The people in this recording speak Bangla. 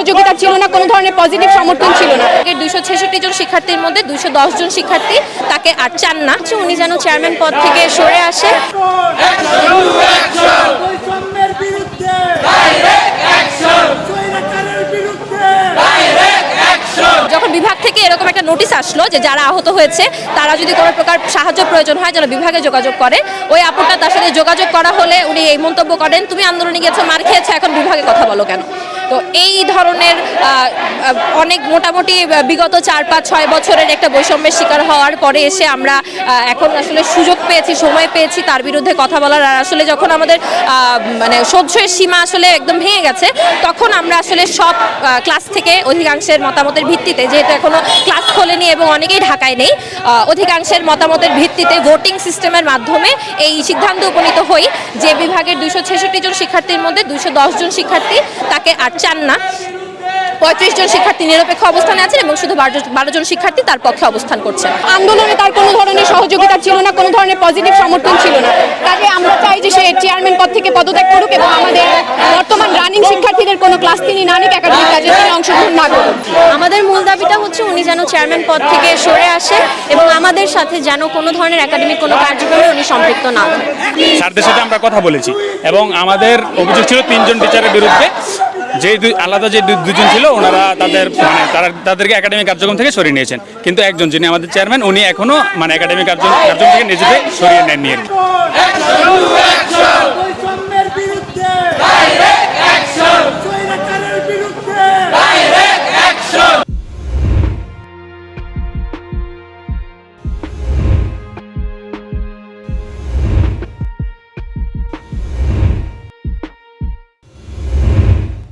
সহযোগিতা ছিল না, কোনো ধরনের পজিটিভ সমর্থন ছিল না। 266 জন শিক্ষার্থীর মধ্যে 210 জন শিক্ষার্থী তাকে আর চান না, উনি যেন চেয়ারম্যান পদ থেকে সরে আসে। যখন বিভাগ থেকে এরকম একটা নোটিশ আসলো যে যারা আহত হয়েছে তারা যদি কোনো প্রকার সাহায্য প্রয়োজন হয় যেন বিভাগে যোগাযোগ করে, ওই আপুটা তার সাথে যোগাযোগ করা হলে উনি এই মন্তব্য করেন, তুমি আন্দোলনে গিয়েছো, মার খেয়েছো, এখন বিভাগে কথা বলো কেন? তো এই ধরনের অনেক মোটামুটি বিগত 4-5-6 বছরের একটা বৈষম্যের শিকার হওয়ার পরে এসে আমরা এখন আসলে সুযোগ পেয়েছি, সময় পেয়েছি তার বিরুদ্ধে কথা বলার। আর আসলে যখন আমাদের মানে সহ্যের সীমা আসলে একদম ভেঙে গেছে, তখন আমরা আসলে সব ক্লাস থেকে অধিকাংশের মতামতের ভিত্তিতে, যেহেতু এখনো ক্লাস খোলেনি এবং অনেকেই ঢাকায় নেই, অধিকাংশের মতামতের ভিত্তিতে ভোটিং সিস্টেমের মাধ্যমে এই সিদ্ধান্ত উপনীত হই যে বিভাগের 266 জন শিক্ষার্থীর মধ্যে 210 জন শিক্ষার্থী তাকে আর চান না। 35 জন শিক্ষার্থী নিরপেক্ষ অবস্থানে আছেন এবং শুধু 12 জন শিক্ষার্থী তার পক্ষে অবস্থান করছেন। আন্দোলনে তার কোনো ধরনের সহযোগিতা ছিল না, কোনো ধরনের পজিটিভ সমর্থন ছিল না। তাকে আমরা চাই যে সে চেয়ারম্যান পদ থেকে পদত্যাগ করুক এবং আমাদের বর্তমান রানিং শিক্ষার্থীদের কোনো ক্লাস তিনি না নিক, একাডেমিক কাজে তিনি অংশগ্রহণ না করুন। আমাদের মূল দাবিটা হচ্ছে উনি যেন চেয়ারম্যান পদ থেকে সরে আসে এবং আমাদের সাথে যেন কোনো ধরনের একাডেমিক কোনো কার্যক্রমে উনি সম্পৃক্ত না হন। স্যারদের সাথে আমরা কথা বলেছি এবং আমাদের অভিযোগ ছিল 3 জন টিচারের বিরুদ্ধে, যে আলাদা যে 2 জন ছিল ওনারা তাদেরকে একাডেমিক কার্যক্রম থেকে সরিয়ে নিয়েছেন, কিন্তু একজন যিনি আমাদের চেয়ারম্যান উনি এখনো একাডেমিক কার্যক্রম থেকে নিজেকে সরিয়ে নেননি।